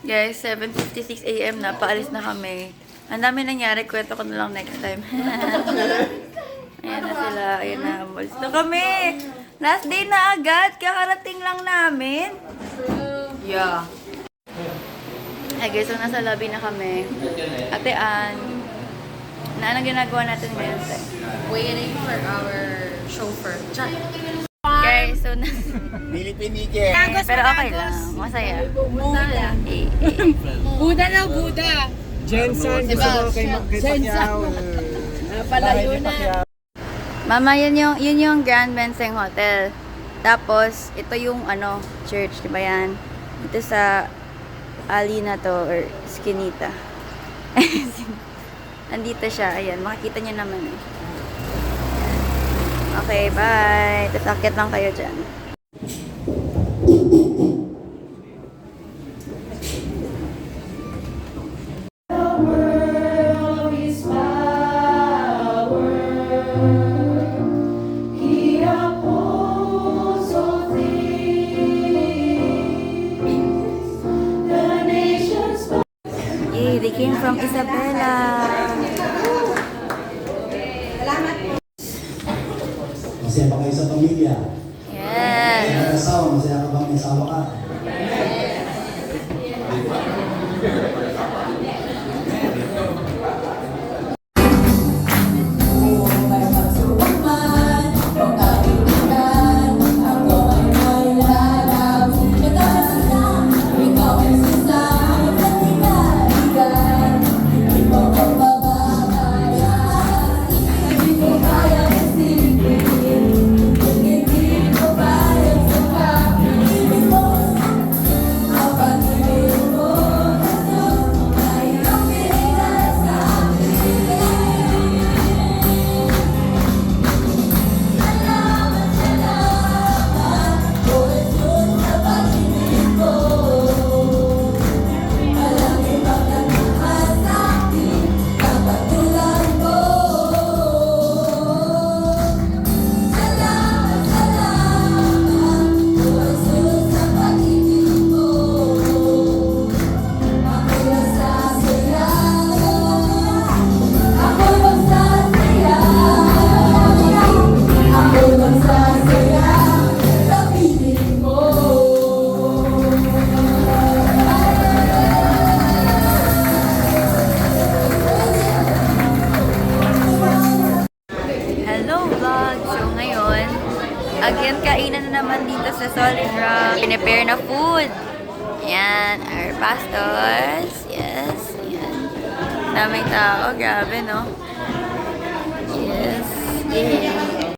Guys, 7:56 AM na. Paalis na kami. Ang dami nangyari. Kwento ko na lang next time. Ayan na sila. Ayan na. Umalis na kami. Last day na agad. Kakarating lang namin. Yeah. Ay guys, so nasa lobby na kami. Ate Ann. Anong ginagawa natin ngayon? Waiting for our chauffeur. Guys, so na... Pilipinike. Pero okay lang. Masaya. Buda na, Buda! Jensen, gusto mo kay Pacquiao. Palayo na. Mama, yun yung Grand Benseng Hotel. Tapos, ito yung ano, church, di ba yan? Ito sa alley na to, or skinita. Andito siya, ayan, makikita niyo naman eh. Okay, bye! Tatakit lang kayo dyan. Yay, they came from Isabela. Masaya pa kayo sa pamilya? Yes. Masaya ka asawa? Masaya ka bang may asawa ka? Again, kainan na naman dito sa Solid Rock. Prepare na food. Ayan, our pastors. Yes, ayan. Daming tao. Grabe, no? Yes. Yeah.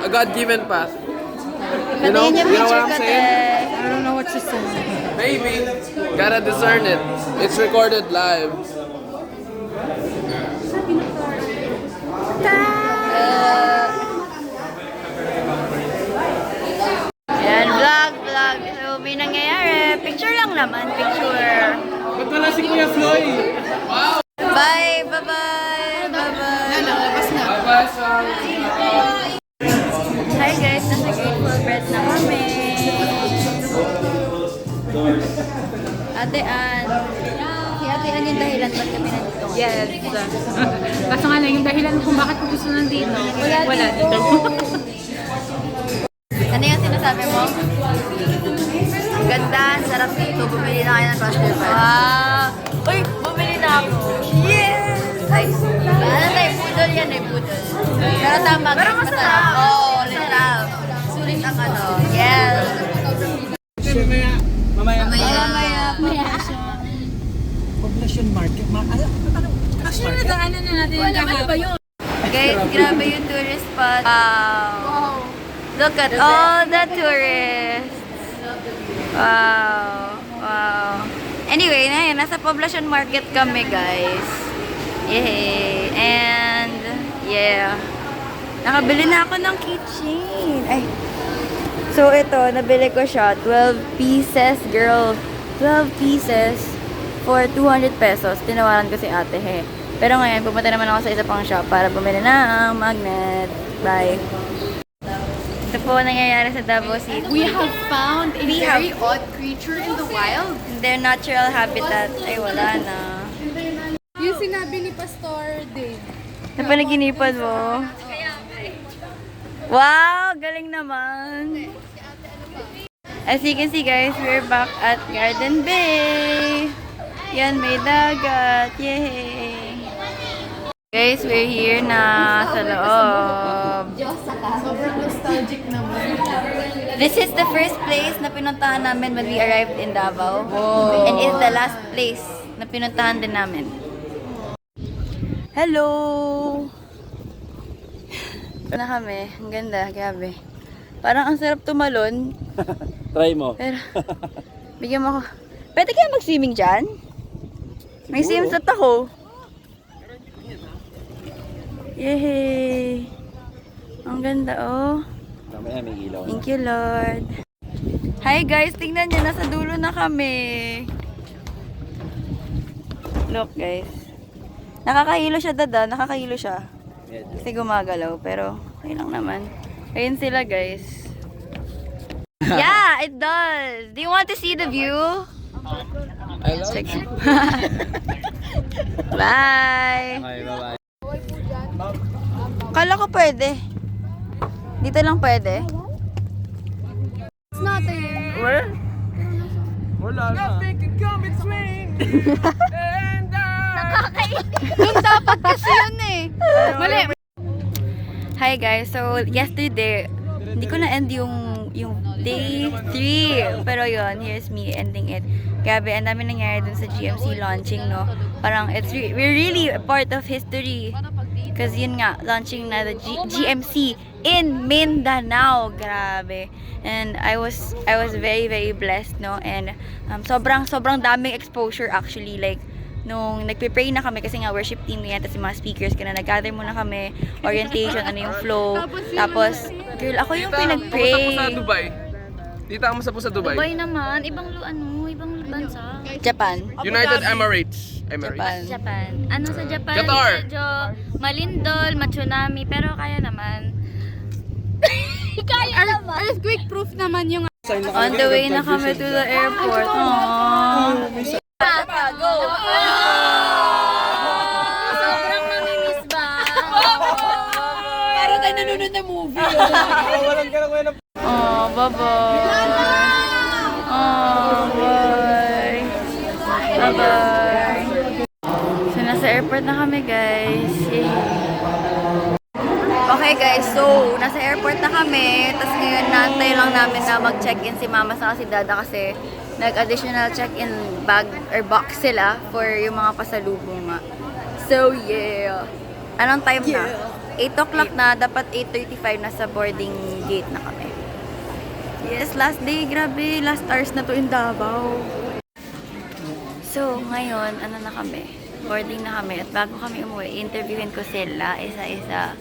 A God-given path. You know what I'm saying? I don't know what you're saying. Maybe. Gotta discern it. It's recorded live. Ayan, vlog. So, may nangyayari. Picture lang naman, picture. Ba't wala si Kuya Floy? Bye, bye-bye. Bye-bye. Labas na. Hi guys, nasa Grateful Bread na kami. Ate Ann. Si Ate Ann yung dahilan ba't kami nandito? Yes. Kaso nga lang, yung dahilan kung bakit ko gusto nandito. Wala dito. Ano yung sinasabi mo? Ang ganda, ang sarap dito. Bumili na kayo ng Buster Buns. Wow! Uy, bumili na ako. Yes! Ay, ano tayo? Poodle yan eh, poodle. Pero tama. Pero masarap. Oo, literal. Sulit ang ano. Yes! Mamaya. Mamaya. Poblacion market. Ano? Actually, nadaanan na natin yung kahapon. Guys, grabe yung tourist spot. Wow. Look at all the tourists. Wow. Wow. Anyway, na yun, nasa Poblacion Market kami, guys. Yay. And, yeah. Nakabili na ako ng keychain. Ay. So, ito, nabili ko siya. 12 pieces, girl. 12 pieces for 200 pesos. Tinawaran ko si ate, he. Pero ngayon, pumunta naman ako sa isa pang shop para bumili ng magnet. Bye. Ito po nangyayari sa Davao City. We have found a very odd creature in the wild. Their natural habitat ay wala na. Yung sinabi ni Pastor Dave. Napanaginipan mo? Wow! Galing naman! As you can see guys, we're back at Garden Bay! Yan, may dagat! Yay! Guys, we're here na sa loob. Sobrang nostalgic naman. This is the first place na pinuntahan namin when we arrived in Davao. And it's the last place na pinuntahan din namin. Hello! Na kami. Ang ganda, gabi. Parang ang sarap tumalon. Try mo. Pero, bigyan mo ako. Pwede kaya mag-swimming dyan? May swimsuit ako. Yay! Ang ganda, oh. Mamaya may ilaw. Thank you, Lord. Hi, guys. Tingnan nyo. Nasa dulo na kami. Look, guys. Nakakahilo siya, dada. Nakakahilo siya. Kasi gumagalaw. Pero, okay lang naman. Ayun sila, guys. Yeah, it does. Do you want to see the view? I love Check. you. Bye! Okay, bye-bye. Kala ko pwede. Dito lang pwede. It's not there. Where? Wala na. Doon dapat kasi yun eh. Mali. Hi guys, so yesterday, hindi ko na-end yung day 3. Pero yun, here's me ending it. Grabe, ang dami nangyari dun sa GMC launching, no? Parang, we're really a part of history. Kasi yun nga, launching na the GMC in Mindanao. Grabe. And I was very, very blessed, no? And sobrang daming exposure actually. Like, nung nagpe-pray na kami kasi nga worship team yan, tapos yung mga speakers ka na nag-gather muna kami, orientation, ano yung flow. Tapos, girl, ako yung pinag-pray. Sa Dubai. Dita mo sa Dubai. Dubai naman, ibang bansa. Japan. United Emirates. Japan. Ano sa Japan? Qatar. Medyo malindol, matsunami, pero kaya naman. Kaya naman. Earthquake proof naman yung On the way na kami to the airport. Aww. Go! Sobrang namimiss ba? Parang tayo nanonood na movie. Walang ka na Oh, bye-bye. Oh, bye. Bye-bye. So, nasa airport na kami, guys. Yay. Okay, guys. So, nasa airport na kami. Tapos ngayon, naantay lang namin na mag-check-in si mama sa si dada kasi nag-additional check-in bag or box sila for yung mga pasalubong nga. So, yeah. Anong time na? 8 o'clock na. Dapat 8:35 na sa boarding gate na kami. Yes, last day. Grabe. Last hours na to in Davao. So, ngayon, ano na kami? Boarding na kami. At bago kami umuwi, interviewin ko sila isa-isa.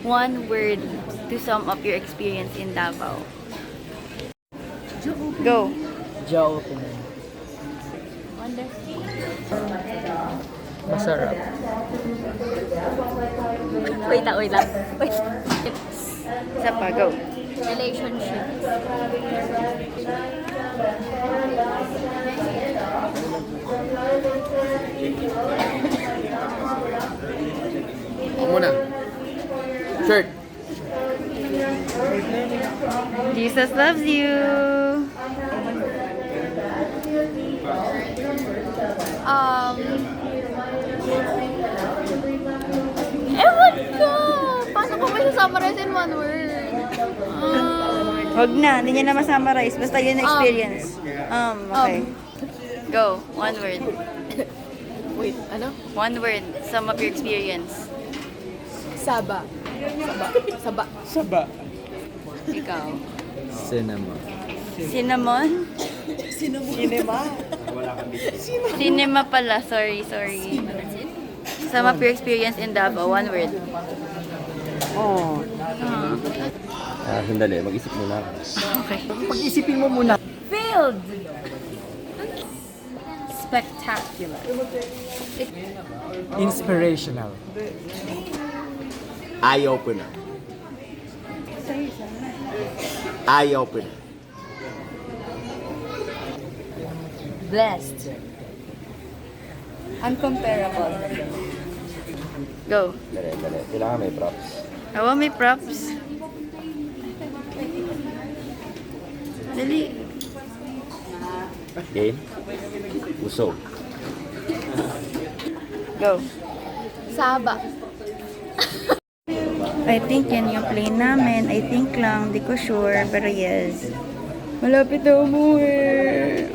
One word to sum up your experience in Davao. Go. Jaw. Wonderful. Masarap. Wait lang. Isa pa, go. Relationship. O muna. Shirt. Jesus loves you. Ewan ko! Paano ko may summarize in one word? Huwag na. Hindi niya na masummarize. Basta yun na experience. Okay. Go. One word. Ano? One word, sum up your experience. Saba. Saba. Saba. Ikaw. Cinema. Cinnamon? Cinema pala, sorry. Sum up your experience in Davao, one word. Oh. Sandali, mag-isip muna. Okay. Pag-isipin mo muna. Filled. Spectacular. Inspirational. Eye-opener. Eye-opener. Blessed. Uncomparable. Go. Dali. Kailangan may props. Awa, may props. Dali. Game? Usog. Go. Saba. I think yan yung plane namin. I think lang, di ko sure, pero yes. Malapit na umuwi.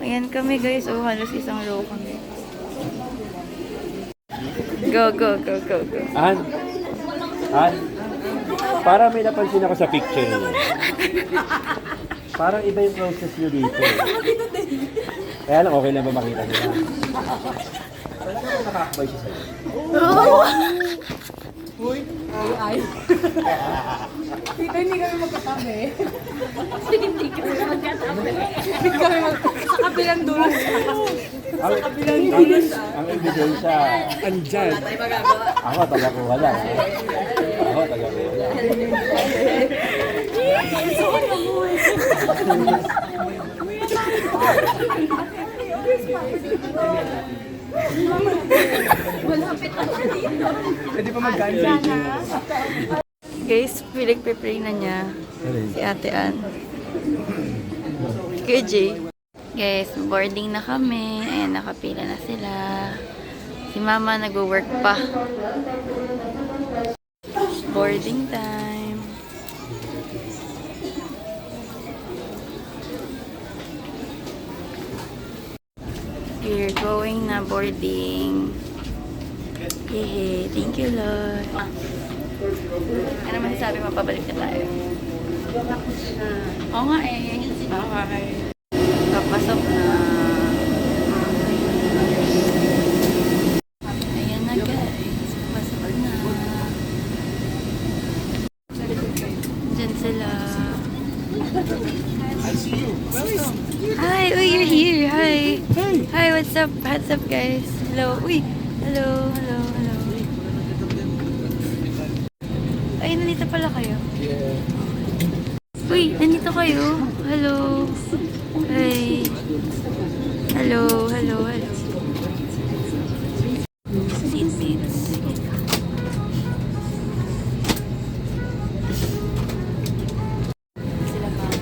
Ayan kami guys, halos isang row kami. Go. An? Parang may napansin ako sa picture niyo. Parang iba yung process niyo dito. Kaya lang, okay lang ba makita nila? Wala ka nakakabay siya sa'yo. Hindi kami magkatabi. Hindi kami sa kabilang dulo. Ang ebidensya, andyan. Ako, taga-kuha lang. Pwede pa mag-ganja. Guys, pinag-pray na niya. Si Ate Ann. Kuya Jay. Guys, boarding na kami. Ayan, nakapila na sila. Si Mama nag-work pa. Boarding time. We're going na boarding. Yay, thank you Lord. Ano naman sabi mo, pabalik na tayo? Oo nga eh. Okay. Papasok na. Ayan na guys. Pasok na. Diyan sila. Hi, uy, you're here. Hi. Hi, what's up? What's up guys? Hello. Uy. Hello. Ay, nandito pala kayo. Uy, nandito kayo. Hello. Hi. Hello. Seatmates. Sila mama.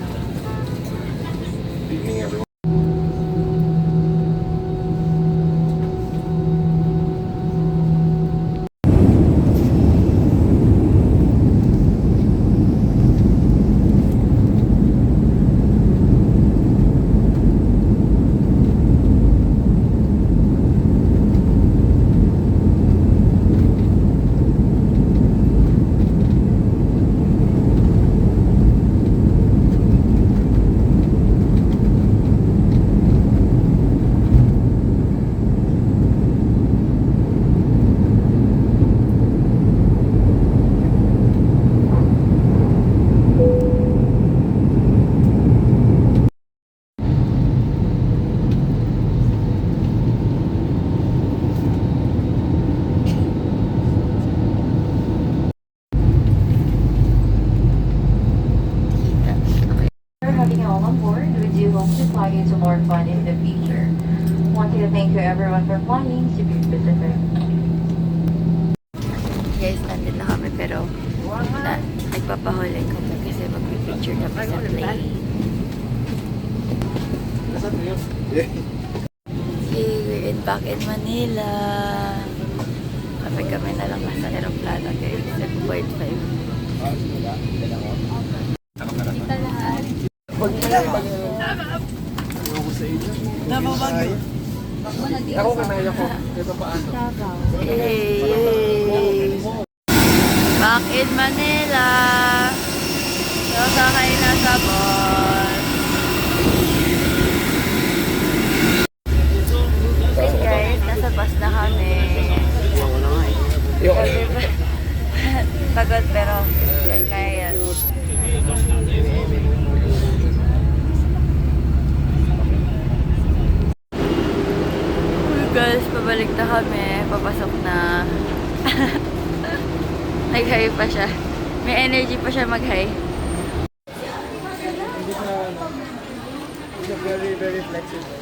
Having you all on board, we do hope to fly you to more fun in the future. Wanted to thank you everyone for flying Cebu Pacific. Guys, nandun na kami pero nagpapahuli kami kasi magpipicture kami sa plane. Yay, we're back in Manila. Kami na lang nasa aeroplano guys. 7.5. Ako kanain ako. Ito paano? Yay! Back in Manila! So, sakay na sa bus. Hey guys, nasa bus na kami. Pagod pero kaya yan. Guys, pabalik na kami. Papasok na. Nag-high pa siya. May energy pa siya mag-high. Very, very flexible.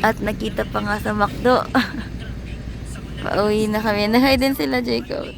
At nakita pa nga sa McDo. Pauwi na kami. Nahay din sila, Jacob.